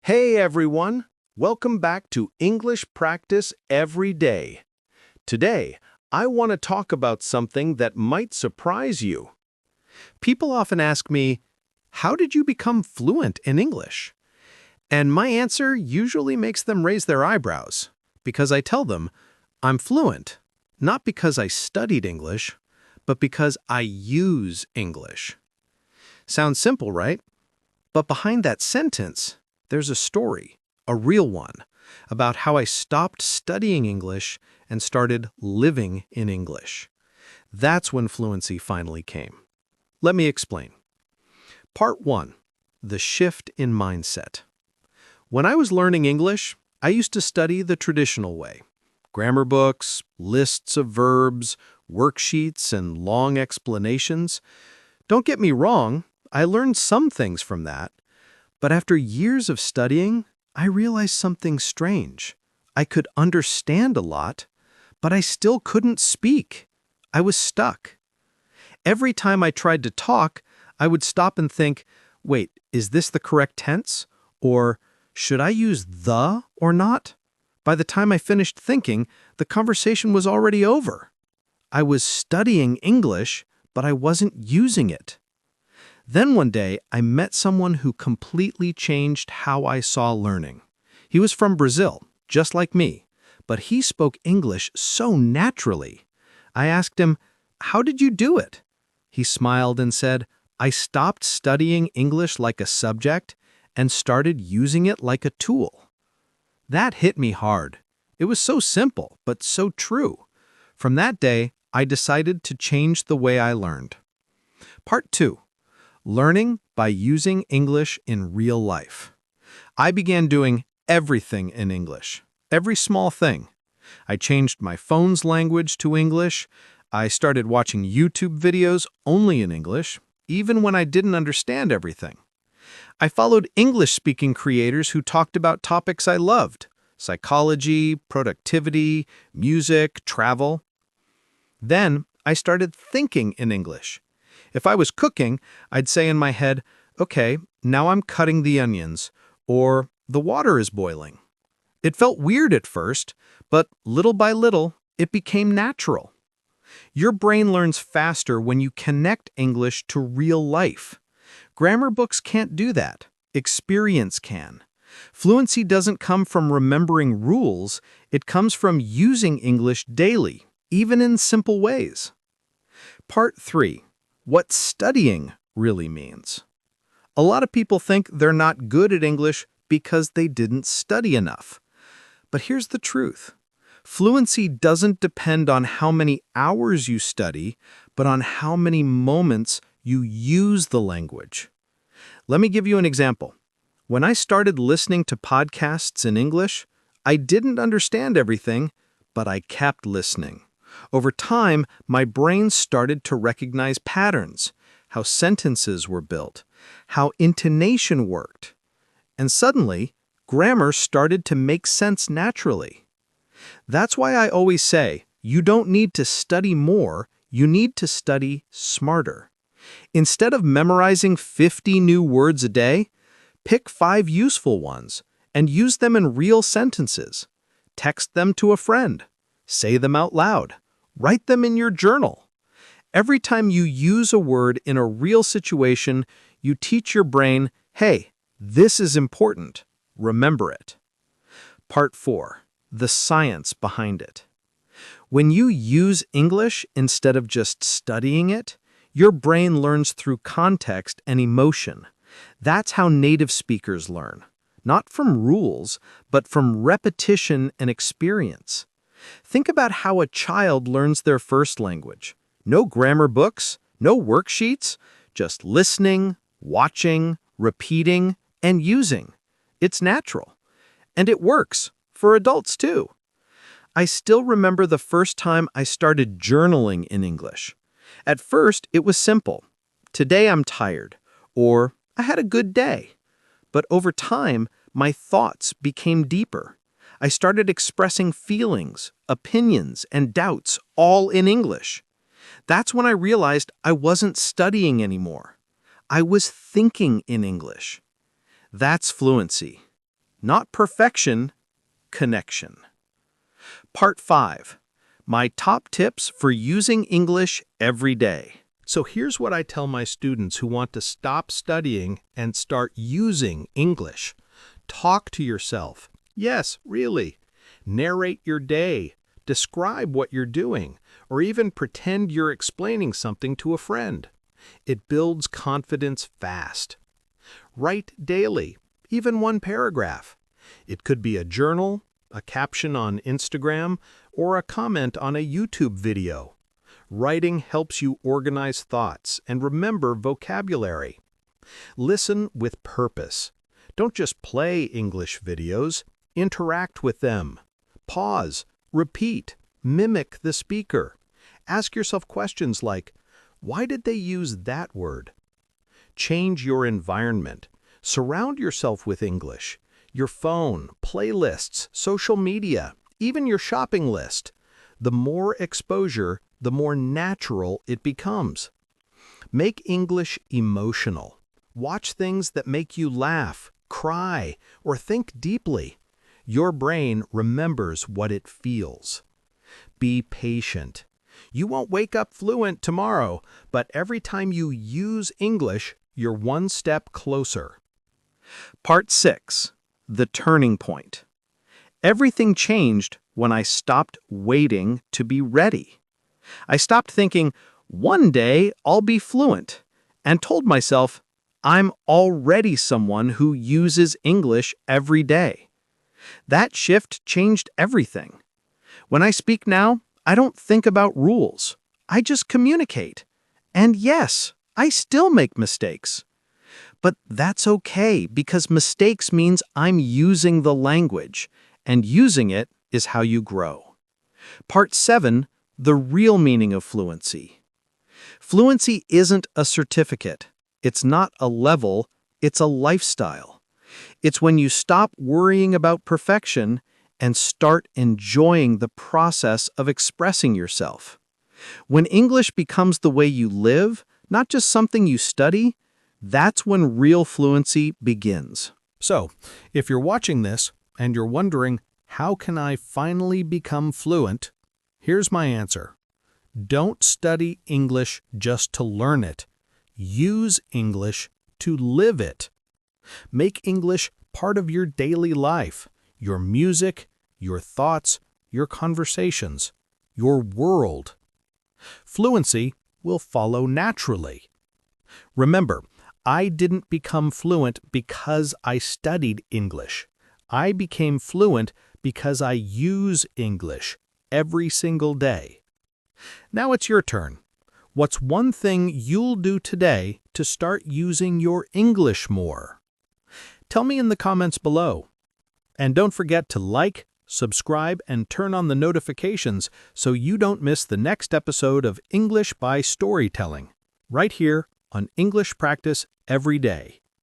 Hey everyone! Welcome back to English Practice Every Day. Today, I want to talk about something that might surprise you. People often ask me, how did you become fluent in English? And my answer usually makes them raise their eyebrows, because I tell them, I'm fluent, not because I studied English, but because I use English. Sounds simple, right? But behind that sentence, there's a story, a real one, about how I stopped studying English and started living in English. That's when fluency finally came. Let me explain. Part 1. The shift in mindset. When I was learning English, I used to study the traditional way. Grammar books, lists of verbs, worksheets, and long explanations. Don't get me wrong, I learned some things from that. But after years of studying, I realized something strange. I could understand a lot, but I still couldn't speak. I was stuck. Every time I tried to talk, I would stop and think, wait, is this the correct tense? Or should I use the or not? By the time I finished thinking, the conversation was already over. I was studying English, but I wasn't using it. Then one day, I met someone who completely changed how I saw learning. He was from Brazil, just like me, but he spoke English so naturally. I asked him, how did you do it? He smiled and said, I stopped studying English like a subject and started using it like a tool. That hit me hard. It was so simple, but so true. From that day, I decided to change the way I learned. Part 2. Learning by using English in real life. I began doing everything in English, every small thing. I changed my phone's language to English. I started watching YouTube videos only in English, even when I didn't understand everything. I followed English-speaking creators who talked about topics I loved: psychology, productivity, music, travel. Then I started thinking in English. If I was cooking, I'd say in my head, okay, now I'm cutting the onions, or the water is boiling. It felt weird at first, but little by little, it became natural. Your brain learns faster when you connect English to real life. Grammar books can't do that. Experience can. Fluency doesn't come from remembering rules, it comes from using English daily, even in simple ways. Part 3. What studying really means. A lot of people think they're not good at English because they didn't study enough. But here's the truth. Fluency doesn't depend on how many hours you study, but on how many moments you use the language. Let me give you an example. When I started listening to podcasts in English, I didn't understand everything, but I kept listening. Over time, my brain started to recognize patterns, how sentences were built, how intonation worked. And suddenly, grammar started to make sense naturally. That's why I always say, you don't need to study more, you need to study smarter. Instead of memorizing 50 new words a day, pick 5 useful ones and use them in real sentences. Text them to a friend. Say them out loud. Write them in your journal. Every time you use a word in a real situation, you teach your brain, hey, this is important. Remember it. Part 4. The science behind it. When you use English instead of just studying it, your brain learns through context and emotion. That's how native speakers learn. Not from rules, but from repetition and experience. Think about how a child learns their first language. No grammar books, no worksheets, just listening, watching, repeating, and using. It's natural. And it works, for adults too. I still remember the first time I started journaling in English. At first, it was simple. Today I'm tired, or I had a good day. But over time, my thoughts became deeper. I started expressing feelings, opinions, and doubts all in English. That's when I realized I wasn't studying anymore. I was thinking in English. That's fluency. Not perfection, connection. Part 5. My top tips for using English every day. So here's what I tell my students who want to stop studying and start using English. Talk to yourself. Yes, really. Narrate your day. Describe what you're doing, or even pretend you're explaining something to a friend. It builds confidence fast. Write daily, even one paragraph. It could be a journal, a caption on Instagram, or a comment on a YouTube video. Writing helps you organize thoughts and remember vocabulary. Listen with purpose. Don't just play English videos, interact with them. Pause, repeat, mimic the speaker. Ask yourself questions like, why did they use that word? Change your environment. Surround yourself with English. Your phone, playlists, social media, even your shopping list. The more exposure, the more natural it becomes. Make English emotional. Watch things that make you laugh, cry, or think deeply. Your brain remembers what it feels. Be patient. You won't wake up fluent tomorrow, but every time you use English, you're one step closer. Part 6. The turning point. Everything changed when I stopped waiting to be ready. I stopped thinking, one day I'll be fluent, and told myself, I'm already someone who uses English every day. That shift changed everything. When I speak now, I don't think about rules. I just communicate. And yes, I still make mistakes. But that's okay, because mistakes means I'm using the language, and using it is how you grow. Part 7. The real meaning of fluency. Fluency isn't a certificate. It's not a level, it's a lifestyle. It's when you stop worrying about perfection and start enjoying the process of expressing yourself. When English becomes the way you live, not just something you study, that's when real fluency begins. So, if you're watching this and you're wondering, how can I finally become fluent? Here's my answer. Don't study English just to learn it. Use English to live it. Make English part of your daily life, your music, your thoughts, your conversations, your world. Fluency will follow naturally. Remember, I didn't become fluent because I studied English. I became fluent because I use English every single day. Now it's your turn. What's one thing you'll do today to start using your English more? Tell me in the comments below. And don't forget to like, subscribe, and turn on the notifications so you don't miss the next episode of English by Storytelling, right here on English Practice Every Day.